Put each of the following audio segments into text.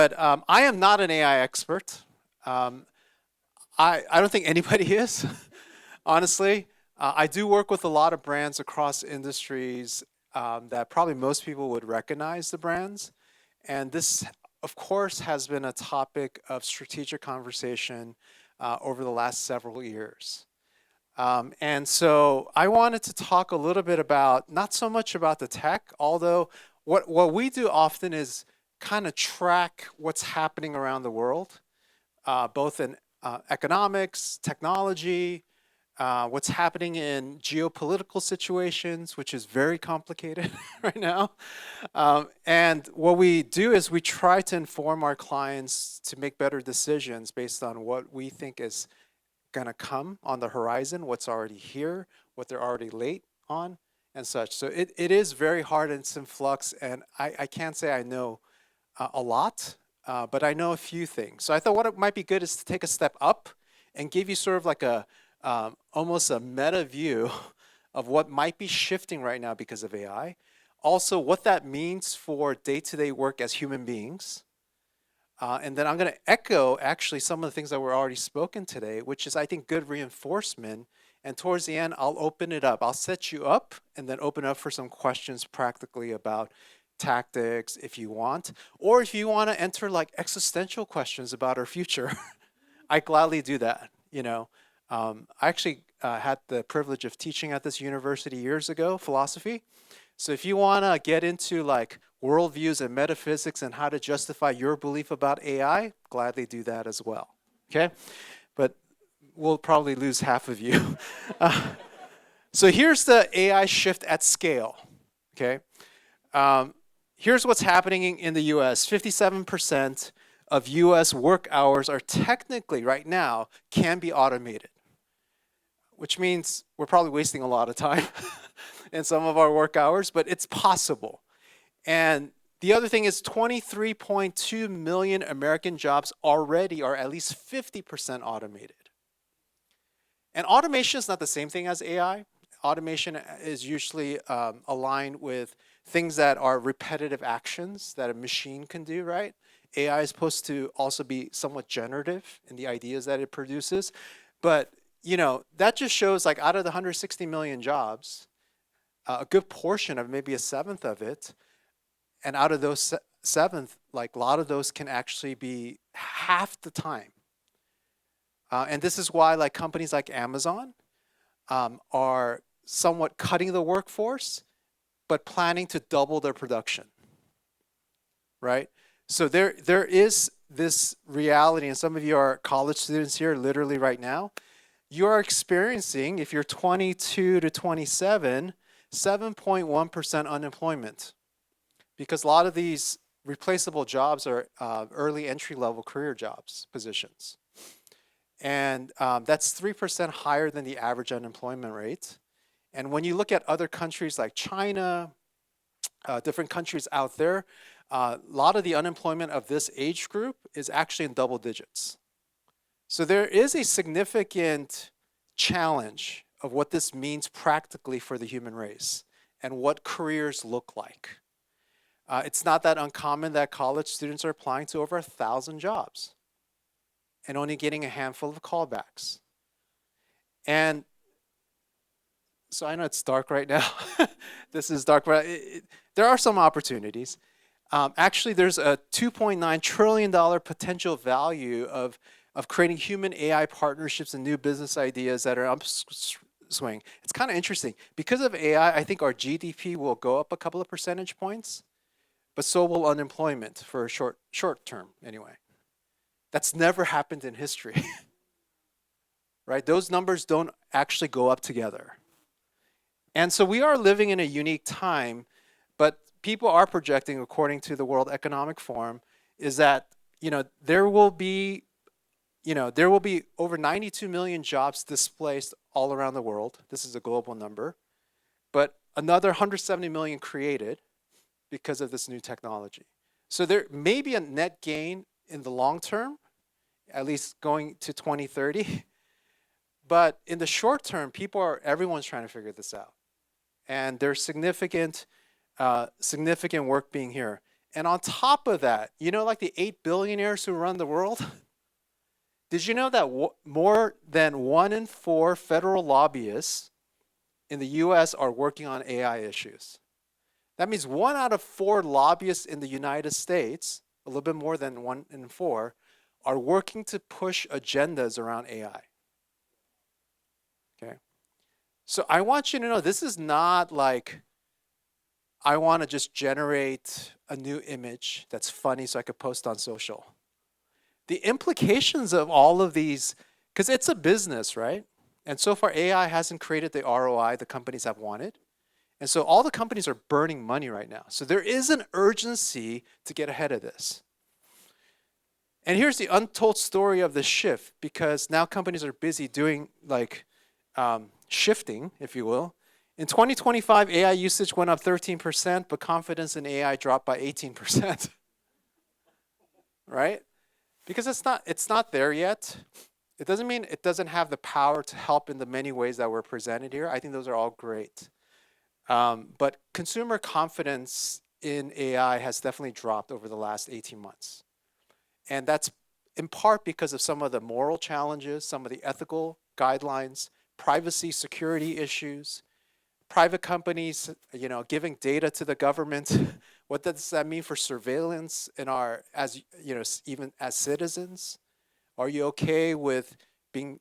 But I am not an AI expert. Um, I don't think anybody is, honestly. I do work with a lot of brands across industries that probably most people would recognize the brands. And this, of course, has been a topic of strategic conversation over the last several years. And so I wanted to talk a little bit about not so much about the tech, although what we do often is kind of track what's happening around the world, both in economics, technology, what's happening in geopolitical situations, which is very complicated right now. And what we do is we try to inform our clients to make better decisions based on what we think is going to come on the horizon, what's already here, what they're already late on, and such. So it is very hard and it's in flux, and I can't say I know a lot, but I know a few things. So I thought what it might be good is to take a step up and give you sort of like a almost a meta view of what might be shifting right now because of AI. Also, what that means for day-to-day work as human beings. And then I'm going to echo actually some of the things that were already spoken today, which is, I think, good reinforcement. And towards the end, I'll open it up. I'll set you up and then open up for some questions practically about tactics if you want, or if you want to enter like existential questions about our future, I gladly do that. I actually had the privilege of teaching at this university years ago, philosophy. So if you want to get into like worldviews and metaphysics and how to justify your belief about AI, gladly do that as well. Okay? But we'll probably lose half of you. So here's the AI shift at scale. Okay? Here's what's happening in the US. 57% of US work hours are technically right now can be automated, which means we're probably wasting a lot of time in some of our work hours, but it's possible. And the other thing is 23.2 million American jobs already are at least 50% automated. And automation is not the same thing as AI. Automation is usually aligned with things that are repetitive actions that a machine can do, right? AI is supposed to also be somewhat generative in the ideas that it produces. But, that just shows like out of the 160 million jobs, a good portion of maybe a seventh of it, and out of those seventh, like a lot of those can actually be half the time. And this is why like companies like Amazon are somewhat cutting the workforce, but planning to double their production, right? So there is this reality, and some of you are college students here literally right now. You are experiencing, if you're 22 to 27, 7.1% unemployment, because a lot of these replaceable jobs are early entry level career jobs, positions. And that's 3% higher than the average unemployment rate. And when you look at other countries like China, different countries out there, a lot of the unemployment of this age group is actually in double digits. So there is a significant challenge of what this means practically for the human race and what careers look like. It's not that uncommon that college students are applying to over 1,000 jobs and only getting a handful of callbacks. And so I know it's dark right now. This is dark, but there are some opportunities. Actually, there's a $2.9 trillion potential value of creating human AI partnerships and new business ideas that are upswing. It's kind of interesting. Because of AI, I think our GDP will go up a couple of percentage points, but so will unemployment for a short term anyway. That's never happened in history, right? Those numbers don't actually go up together. And so we are living in a unique time, but people are projecting, according to the World Economic Forum, is that there will be over 92 million jobs displaced all around the world. This is a global number, but another 170 million created because of this new technology. So there may be a net gain in the long term, at least going to 2030. But in the short term, everyone's trying to figure this out. And there's significant work being here. And on top of that, like the 8 billionaires who run the world, did you know that more than 1 in 4 federal lobbyists in the US are working on AI issues? That means 1 out of 4 lobbyists in the United States, a little bit more than 1 in 4, are working to push agendas around AI. Okay. So I want you to know this is not like I want to just generate a new image that's funny so I could post on social. The implications of all of these, because it's a business, right? And so far, AI hasn't created the ROI the companies have wanted. And so all the companies are burning money right now. So there is an urgency to get ahead of this. And here's the untold story of the shift, because now companies are busy doing like shifting, if you will. In 2025, AI usage went up 13%, but confidence in AI dropped by 18%. Right? Because it's not there yet. It doesn't mean it doesn't have the power to help in the many ways that were presented here. I think those are all great. But consumer confidence in AI has definitely dropped over the last 18 months. And that's in part because of some of the moral challenges, some of the ethical guidelines, privacy, security issues, private companies, giving data to the government. What does that mean for surveillance in our, as even as citizens? Are you okay with being,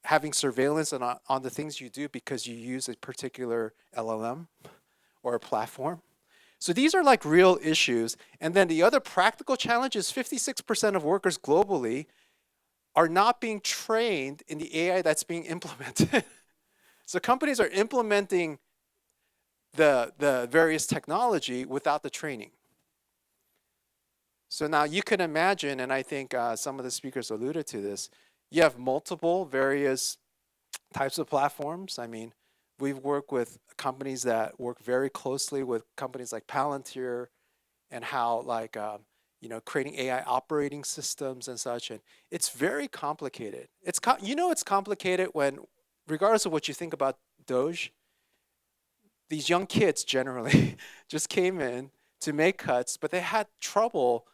having surveillance on the things you do because you use a particular LLM or a platform? So these are like real issues. And then the other practical challenge is 56% of workers globally are not being trained in the AI that's being implemented. So companies are implementing the various technology without the training. So now you can imagine, and I think some of the speakers alluded to this, you have multiple various types of platforms. I mean, we've worked with companies that work very closely with companies like Palantir, and how like creating AI operating systems and such, and it's very complicated. It's complicated when, regardless of what you think about Doge, these young kids generally just came in to make cuts, but they had trouble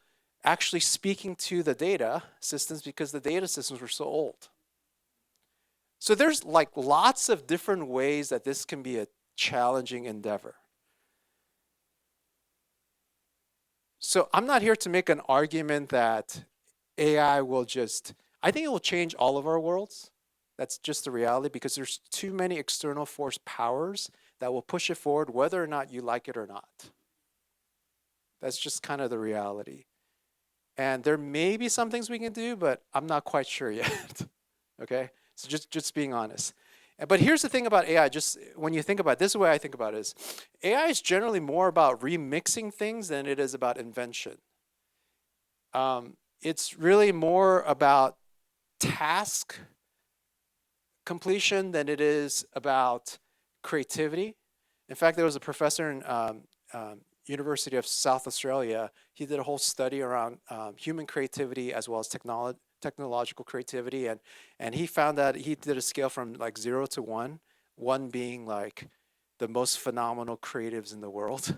actually speaking to the data systems because the data systems were so old. So there's like lots of different ways that this can be a challenging endeavor. So I'm not here to make an argument that AI will I think it will change all of our worlds. That's just the reality, because there's too many external force powers that will push it forward whether or not you like it or not. That's just kind of the reality. And there may be some things we can do, but I'm not quite sure yet. Okay? So just being honest. But here's the thing about AI, just when you think about it, this is the way I think about it is, AI is generally more about remixing things than it is about invention. It's really more about task completion than it is about creativity. In fact, there was a professor in University of South Australia. He did a whole study around human creativity as well as technological creativity, and he found that he did a scale from like 0 to 1, 1 being like the most phenomenal creatives in the world,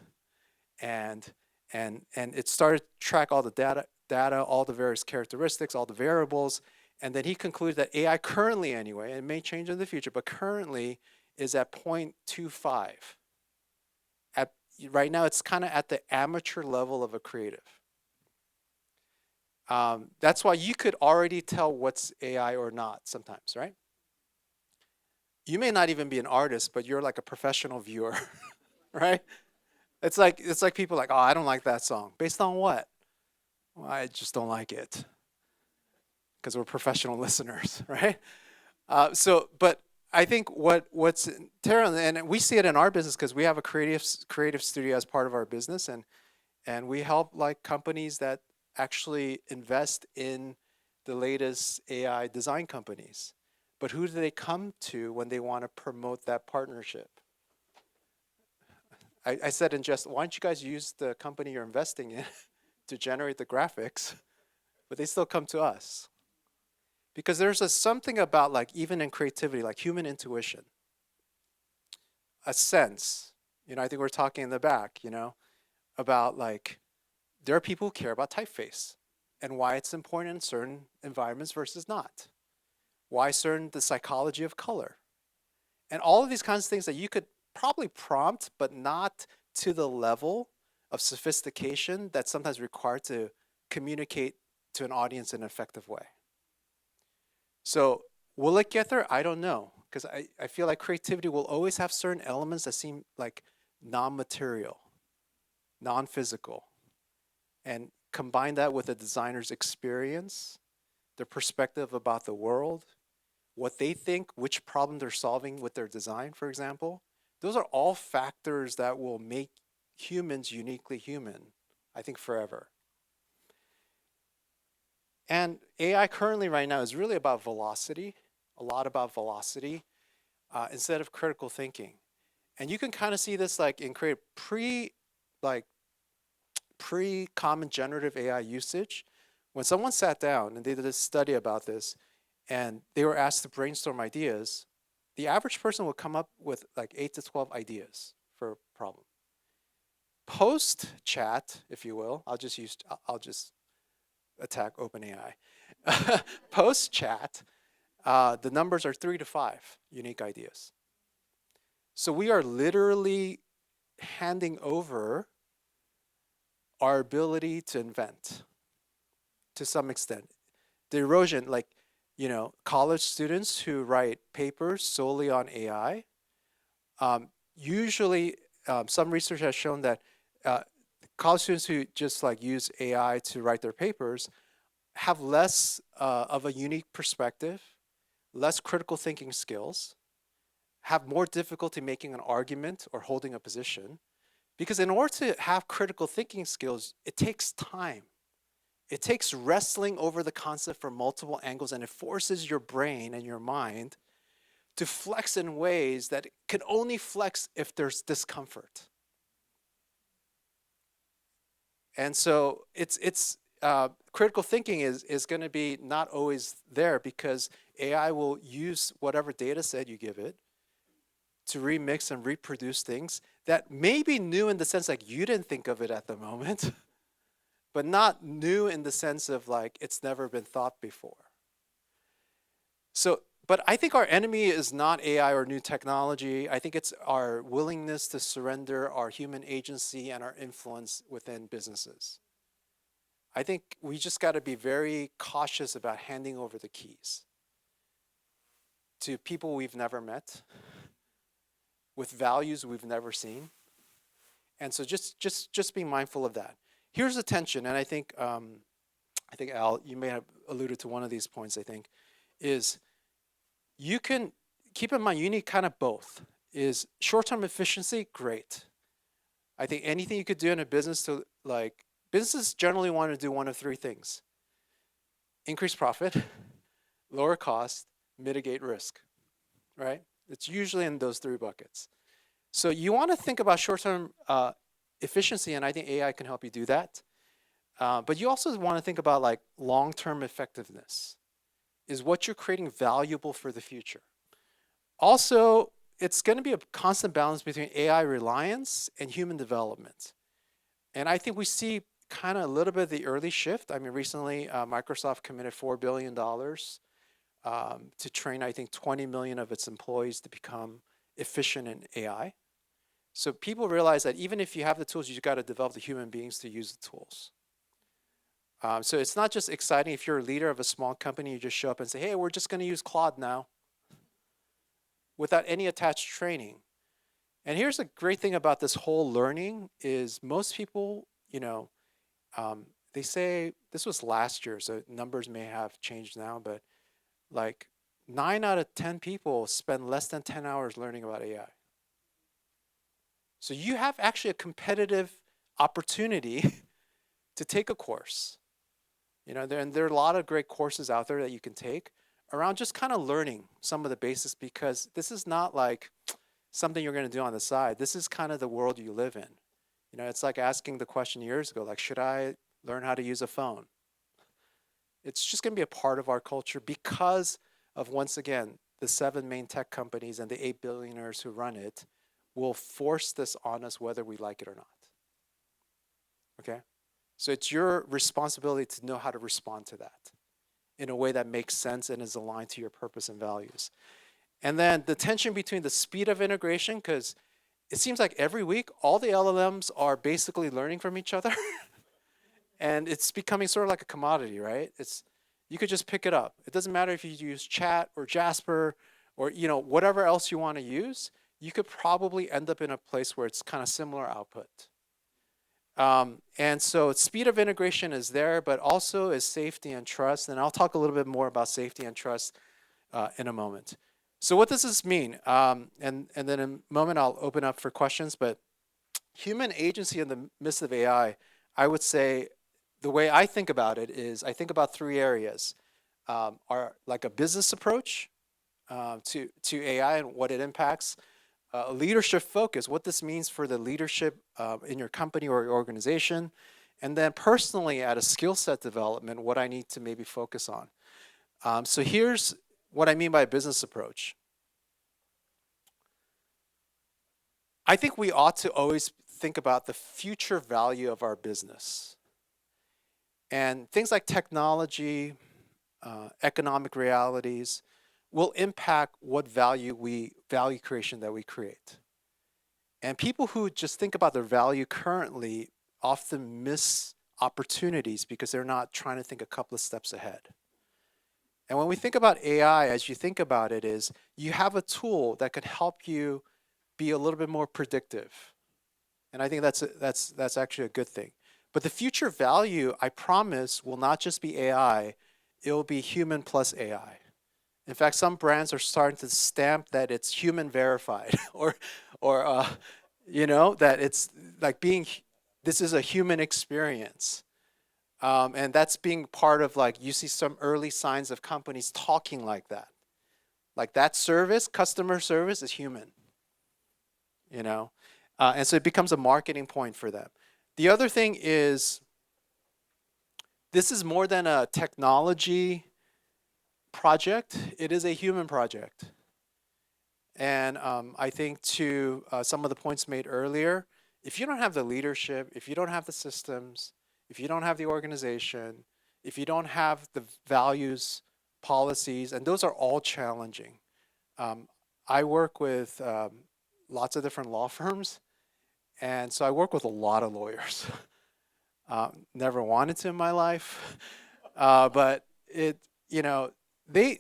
and it started to track all the data, all the various characteristics, all the variables, and then he concluded that AI currently, anyway, it may change in the future, but currently is at 0.25. Right now, it's kind of at the amateur level of a creative. That's why you could already tell what's AI or not sometimes, right? You may not even be an artist, but you're like a professional viewer, right? It's like people like, oh, I don't like that song. Based on what? Well, I just don't like it because we're professional listeners, right? But I think what's terrible, and we see it in our business because we have a creative studio as part of our business, and we help like companies that actually invest in the latest AI design companies. But who do they come to when they want to promote that partnership? I said in jest, why don't you guys use the company you're investing in to generate the graphics? But they still come to us. Because there's something about, like, even in creativity, like human intuition, a sense. I think we're talking in the back, about like there are people who care about typeface and why it's important in certain environments versus not. Why certain the psychology of color. And all of these kinds of things that you could probably prompt, but not to the level of sophistication that's sometimes required to communicate to an audience in an effective way. So, will it get there? I don't know. Because I feel like creativity will always have certain elements that seem like non material, non physical. And combine that with a designer's experience, their perspective about the world, what they think, which problem they're solving with their design, for example. Those are all factors that will make humans uniquely human, I think, forever. And AI currently, right now, is really about velocity, a lot about velocity, instead of critical thinking. And you can kind of see this like in create like pre-common generative AI usage. When someone sat down and they did a study about this, and they were asked to brainstorm ideas, the average person would come up with like 8 to 12 ideas for a problem. Post chat, if you will, I'll just attack OpenAI. Post chat, the numbers are 3 to 5 unique ideas. So we are literally handing over our ability to invent to some extent. The erosion, like, college students who write papers solely on AI, usually some research has shown that uh, college students who just like use AI to write their papers have less of a unique perspective, less critical thinking skills, have more difficulty making an argument or holding a position. Because in order to have critical thinking skills, it takes time. It takes wrestling over the concept from multiple angles, and it forces your brain and your mind to flex in ways that it can only flex if there's discomfort. And so critical thinking is going to be not always there because AI will use whatever data set you give it to remix and reproduce things that may be new in the sense like you didn't think of it at the moment, but not new in the sense of like it's never been thought before. So, but I think our enemy is not AI or new technology. I think it's our willingness to surrender our human agency and our influence within businesses. I think we just got to be very cautious about handing over the keys to people we've never met, with values we've never seen. And so just be mindful of that. Here's the tension, and I think Al, you may have alluded to one of these points. I think is you can keep in mind you need kind of both. Is short-term efficiency great? I think anything you could do in a business to like businesses generally want to do one of three things: increase profit, lower cost, mitigate risk. Right? It's usually in those three buckets. So you want to think about short-term efficiency, and I think AI can help you do that. But you also want to think about like long-term effectiveness. Is what you're creating valuable for the future? Also, it's going to be a constant balance between AI reliance and human development. And I think we see kind of a little bit of the early shift. I mean, recently Microsoft committed $4 billion to train, I think, 20 million of its employees to become efficient in AI. So people realize that even if you have the tools, you got to develop the human beings to use the tools. So it's not just exciting if you're a leader of a small company, you just show up and say, hey, we're just going to use Claude now without any attached training. And here's the great thing about this whole learning is most people, they say this was last year, so numbers may have changed now, but like 9 out of 10 people spend less than 10 hours learning about AI. So you have actually a competitive opportunity to take a course. There are a lot of great courses out there that you can take around just kind of learning some of the basics, because this is not like something you're going to do on the side. This is kind of the world you live in. It's like asking the question years ago, like, should I learn how to use a phone? It's just going to be a part of our culture because of, once again, the 7 main tech companies and the 8 billionaires who run it will force this on us whether we like it or not. Okay? So it's your responsibility to know how to respond to that in a way that makes sense and is aligned to your purpose and values. And then the tension between the speed of integration, because it seems like every week all the LLMs are basically learning from each other, and it's becoming sort of like a commodity, right? It's you could just pick it up. It doesn't matter if you use Chat or Jasper or whatever else you want to use. You could probably end up in a place where it's kind of similar output. And so speed of integration is there, but also is safety and trust. And I'll talk a little bit more about safety and trust in a moment. So what does this mean? And then in a moment I'll open up for questions. But human agency in the midst of I would say the way I think about it is I think about three areas: are like a business approach to AI and what it impacts, a leadership focus, what this means for the leadership in your company or your organization, and then personally at a skill set development, what I need to maybe focus on. So here's what I mean by a business approach. I think we ought to always think about the future value of our business. And things like technology, economic realities will impact what value creation that we create. And people who just think about their value currently often miss opportunities because they're not trying to think a couple of steps ahead. And when we think about AI, as you think about it, is you have a tool that could help you be a little bit more predictive. And I think that's actually a good thing. But the future value, I promise, will not just be AI, it will be human plus AI. In fact, some brands are starting to stamp that it's human verified or that it's like this is a human experience. And that's being part of, like, you see some early signs of companies talking like that. Like that service, customer service is human, you know? And so it becomes a marketing point for them. The other thing is, this is more than a technology project, it is a human project. And I think to some of the points made earlier, if you don't have the leadership, if you don't have the systems, if you don't have the organization, if you don't have the values, policies, and those are all challenging. I work with lots of different law firms, and so I work with a lot of lawyers. Never wanted to in my life, but it, you know, they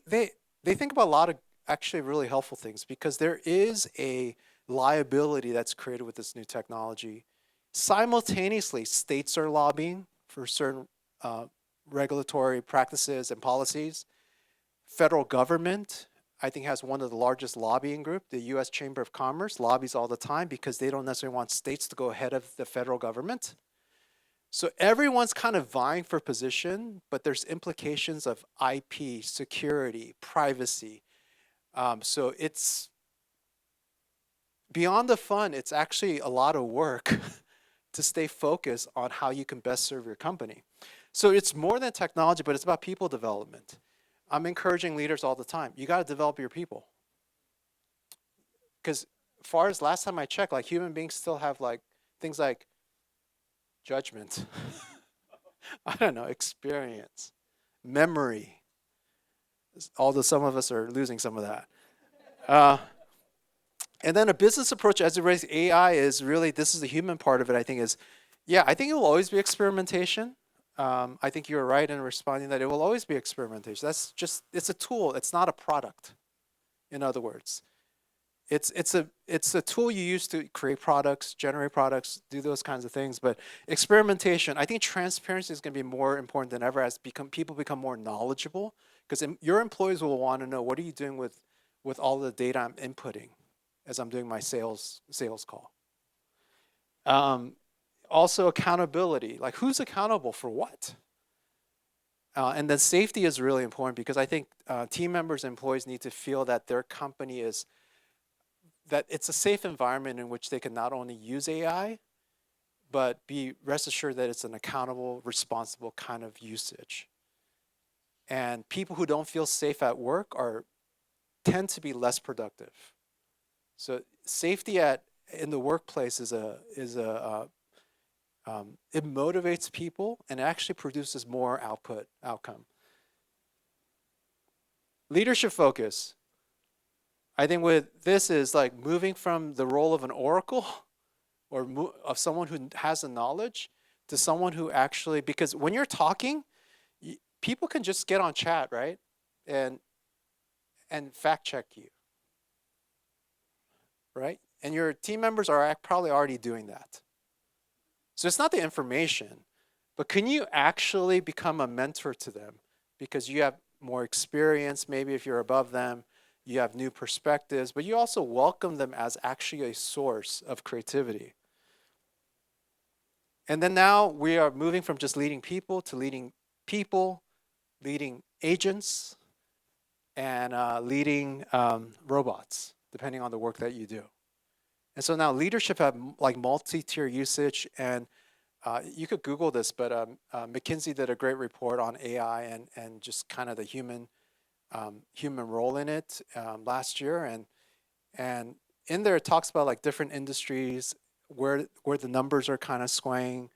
think about a lot of actually really helpful things because there is a liability that's created with this new technology. Simultaneously, states are lobbying for certain regulatory practices and policies. Federal government, I think, has one of the largest lobbying groups. The U.S. Chamber of Commerce lobbies all the time because they don't necessarily want states to go ahead of the federal government. So everyone's kind of vying for position, but there's implications of IP, security, privacy. So it's beyond the fun, it's actually a lot of work to stay focused on how you can best serve your company. So it's more than technology, but it's about people development. I'm encouraging leaders all the time. You got to develop your people. Because far as last time I checked, like human beings still have like things like judgment, I don't know, experience, memory. Although some of us are losing some of that. And then a business approach as it relates to AI is really, this is the human part of it, I think, is, yeah, I think it will always be experimentation. I think you're right in responding that it will always be experimentation. That's just, it's a tool. It's not a product, in other words. It's a tool you use to create products, generate products, do those kinds of things. But experimentation, I think transparency is going to be more important than ever as people become more knowledgeable, because your employees will want to know, what are you doing with all the data I'm inputting as I'm doing my sales call. Also accountability, like who's accountable for what? And then safety is really important because I think team members and employees need to feel that their company that it's a safe environment in which they can not only use AI, but be rest assured that it's an accountable, responsible kind of usage. And people who don't feel safe at work tend to be less productive. So safety in the workplace is a It motivates people and actually produces more outcome. Leadership focus. I think with this is like moving from the role of an oracle or of someone who has the knowledge to someone who actually, because when you're talking, people can just get on chat, right? And fact check you, right? And your team members are probably already doing that. So it's not the information, but can you actually become a mentor to them because you have more experience, maybe if you're above them, you have new perspectives, but you also welcome them as actually a source of creativity. And then now we are moving from just leading people, leading agents, and leading robots, depending on the work that you do. And so now leadership have like multi-tier usage, and you could Google this, but McKinsey did a great report on AI and just kind of the human role in it last year, and in there it talks about like different industries where the numbers are kind of swaying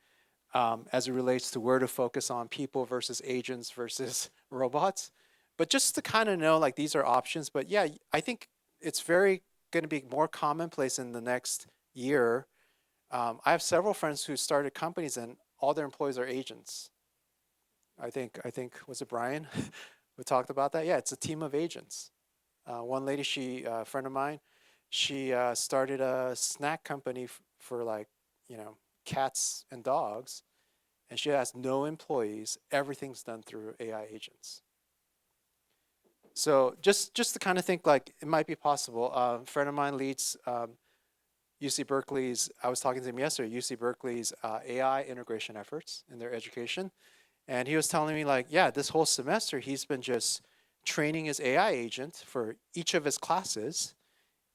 as it relates to where to focus on people versus agents versus robots. But just to kind of know like these are options. But yeah, I think it's very going to be more commonplace in the next year. I have several friends who started companies and all their employees are agents. I think was it Brian who talked about that? Yeah, it's a team of agents. One lady, a friend of mine, she started a snack company for like, cats and dogs, and she has no employees. Everything's done through AI agents. So just to kind of think like it might be possible. A friend of mine leads UC Berkeley's. I was talking to him yesterday. UC Berkeley's AI integration efforts in their education, and he was telling me like, yeah, this whole semester he's been just training his AI agent for each of his classes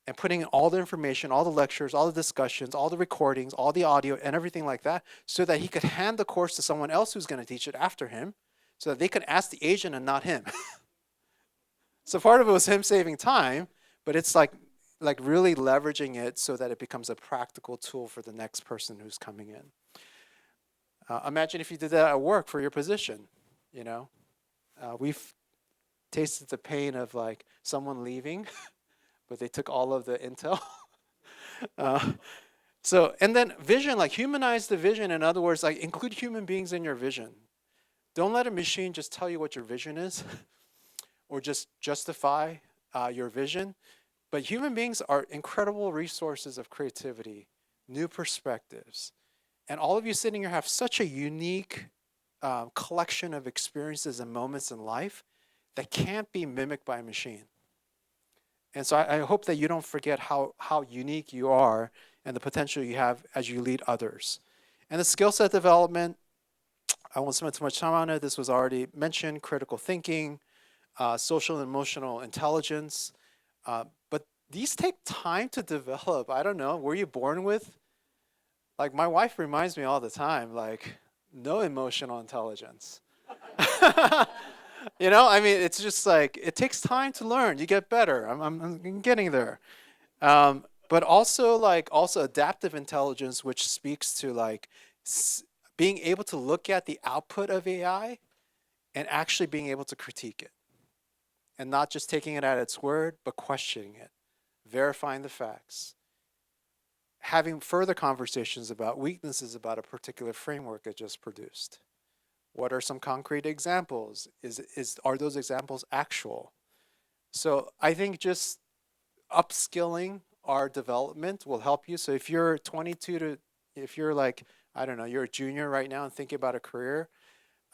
and putting in all the information, all the lectures, all the discussions, all the recordings, all the audio, and everything like that, so that he could hand the course to someone else who's going to teach it after him, so that they could ask the agent and not him. So part of it was him saving time, but it's like really leveraging it so that it becomes a practical tool for the next person who's coming in. Imagine if you did that at work for your position. We've tasted the pain of like someone leaving, but they took all of the intel. uh, and then vision, like humanize the vision. In other words, like include human beings in your vision. Don't let a machine just tell you what your vision is or just justify your vision. But human beings are incredible resources of creativity, new perspectives. And all of you sitting here have such a unique collection of experiences and moments in life that can't be mimicked by a machine. And so I hope that you don't forget how unique you are and the potential you have as you lead others. And the skill set development, I won't spend too much time on it. This was already mentioned: critical thinking, social and emotional intelligence. But these take time to develop. I don't know. Were you born with? Like my wife reminds me all the time, like, no emotional intelligence. I mean, it's just like it takes time to learn. You get better. I'm getting there. But also adaptive intelligence, which speaks to like being able to look at the output of AI and actually being able to critique it, and not just taking it at its word, but questioning it, verifying the facts, having further conversations about weaknesses about a particular framework it just produced. What are some concrete examples? Are those examples actual? So I think just upskilling our development will help you. So if you're 22 if you're like, I don't know, you're a junior right now and thinking about a career,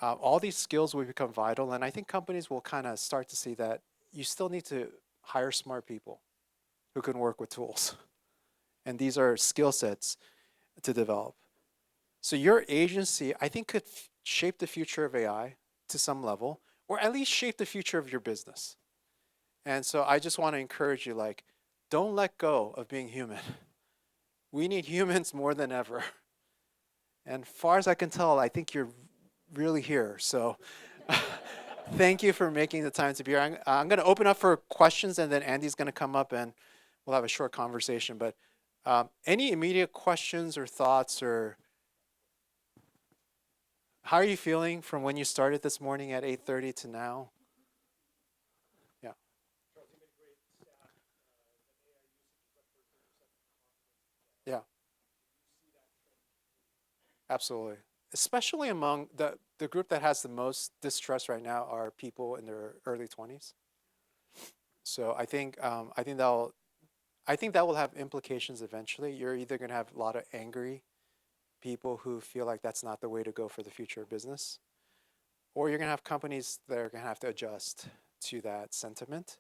all these skills will become vital. And I think companies will kind of start to see that you still need to hire smart people who can work with tools. And these are skill sets to develop. So your agency, I think, could shape the future of AI to some level, or at least shape the future of your business. And so I just want to encourage you, like, don't let go of being human. We need humans more than ever. And far as I can tell, I think you're really here. So thank you for making the time to be here. I'm going to open up for questions, and then Andy's going to come up and we'll have a short conversation. But any immediate questions or thoughts or How are you feeling from when you started this morning at 8:30 to now? Yeah, yeah, absolutely. Especially among the group that has the most distrust right now are people in their early 20s. So I think that will have implications eventually. You're either going to have a lot of angry people who feel like that's not the way to go for the future of business, or you're going to have companies that are going to have to adjust to that sentiment.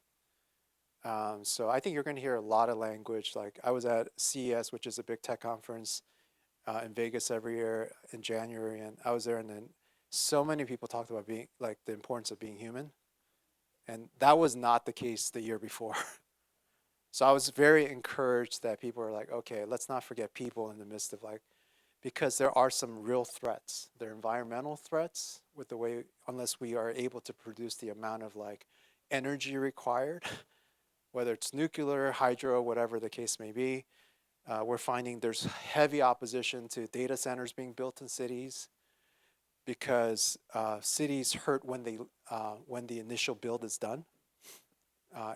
So I think you're going to hear a lot of language. Like I was at CES, which is a big tech conference in Vegas every year in January, and I was there, and then so many people talked about being like the importance of being human, and that was not the case the year before. So I was very encouraged that people are like, okay, let's not forget people in the midst of like, because there are some real threats. There are environmental threats with the way, unless we are able to produce the amount of like energy required, whether it's nuclear, hydro, whatever the case may be. We're finding there's heavy opposition to data centers being built in cities because cities hurt when the initial build is done. Uh,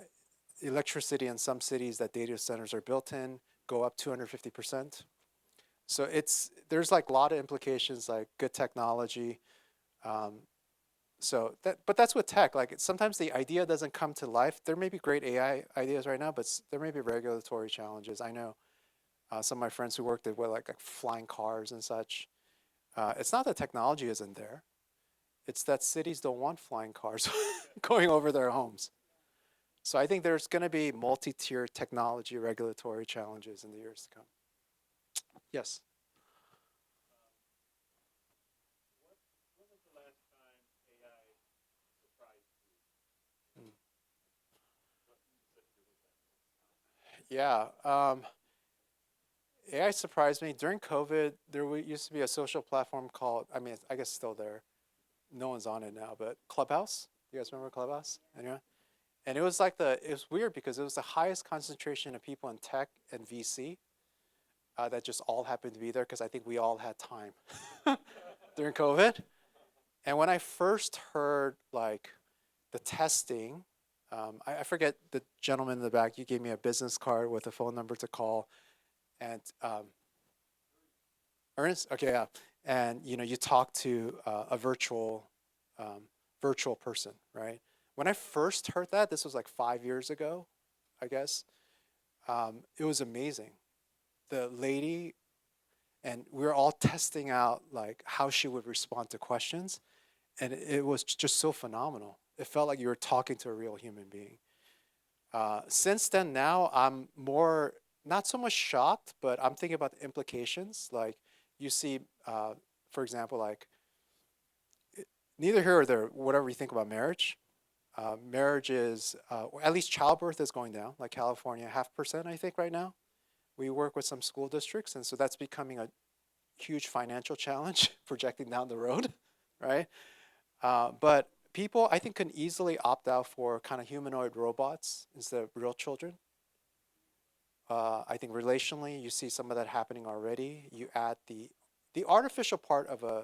Electricity in some cities that data centers are built in go up 250%. So there's like a lot of implications, like good technology. Um, but that's with tech. Like sometimes the idea doesn't come to life. There may be great AI ideas right now, but there may be regulatory challenges. I know some of my friends who worked at like flying cars and such. It's not that technology isn't there. It's that cities don't want flying cars going over their homes. So I think there's going to be multi-tier technology regulatory challenges in the years to come. Yes. Mm. Yeah. AI surprised me. During COVID, used to be a social platform called, I mean, I guess still there. No one's on it now, but Clubhouse. You guys remember Clubhouse? Anyway? And it was weird because it was the highest concentration of people in tech and VC that just all happened to be there because I think we all had time during COVID. And when I first heard like the testing, I forget the gentleman in the back. You gave me a business card with a phone number to call, and Ernest. Okay, yeah. And you talk to um, virtual person, right? When I first heard that, this was like 5 years ago, I guess. It was amazing. The lady, and we were all testing out like how she would respond to questions, and it was just so phenomenal. It felt like you were talking to a real human being. Since then, now I'm more not so much shocked, but I'm thinking about the implications. Like you see, for example, like neither here or there. Whatever you think about marriage, marriage is at least childbirth is going down. Like California, 0.5% I think right now. We work with some school districts, and so that's becoming a huge financial challenge projecting down the road, right? But people, I think, can easily opt out for kind of humanoid robots instead of real children. I think relationally, you see some of that happening already. You add the artificial part of a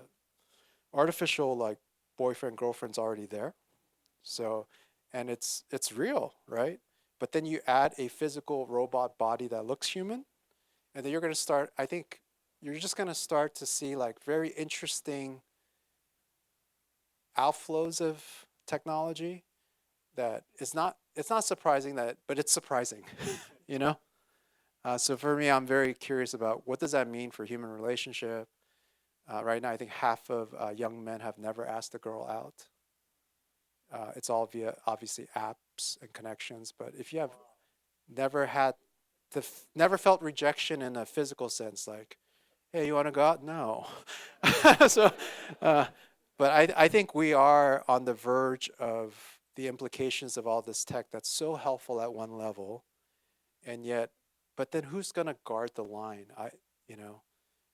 artificial like boyfriend girlfriend's already there. So, and it's real, right? But then you add a physical robot body that looks human, and then you're going to start. I think you're just going to start to see like very interesting outflows of technology that it's not surprising that, but it's surprising, you know. So for me, I'm very curious about what does that mean for human relationship. Right now, I think half of young men have never asked a girl out. It's all via obviously apps and connections. But if you have never had never felt rejection in a physical sense, like, hey, you want to go out? No. So, uh, but I think we are on the verge of the implications of all this tech that's so helpful at one level, and yet, but then who's going to guard the line? You know,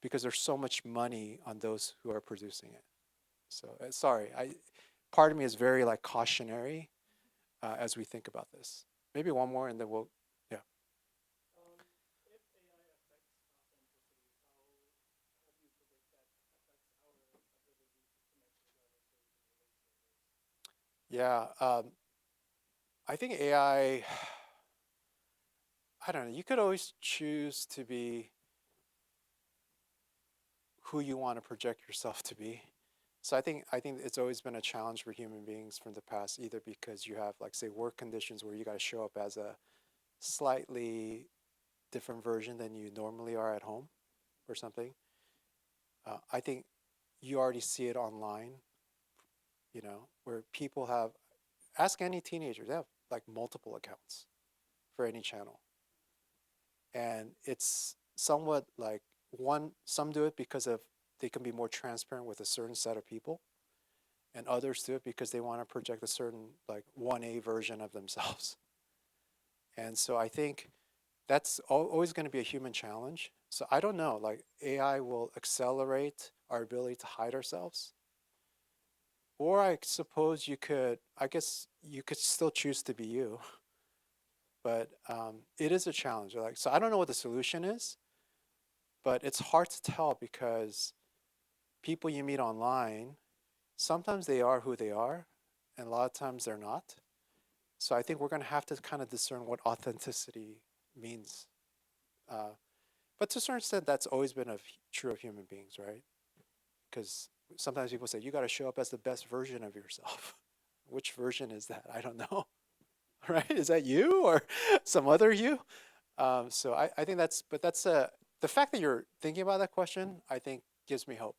because there's so much money on those who are producing it. So sorry, part of me is very like cautionary as we think about this. Maybe one more, and then we'll, yeah. Yeah, I think AI, I don't know, you could always choose to be who you want to project yourself to be. So I think it's always been a challenge for human beings from the past, either because you have like say work conditions where you got to show up as a slightly different version than you normally are at home or something. I think you already see it online, where people have ask any teenager, they have like multiple accounts for any channel. And it's somewhat like one some do it because of they can be more transparent with a certain set of people, and others do it because they want to project a certain like 1A version of themselves. And so I think that's always going to be a human challenge. So I don't know, like AI will accelerate our ability to hide ourselves. Or I suppose I guess you could still choose to be you, but it is a challenge. Like, so I don't know what the solution is, but it's hard to tell because people you meet online, sometimes they are who they are, and a lot of times they're not. So I think we're going to have to kind of discern what authenticity means. Uh, but to a certain extent, that's always been true of human beings, right? Because sometimes people say you got to show up as the best version of yourself. Which version is that? I don't know. Right? Is that you or some other you? So I think the fact that you're thinking about that question, I think gives me hope.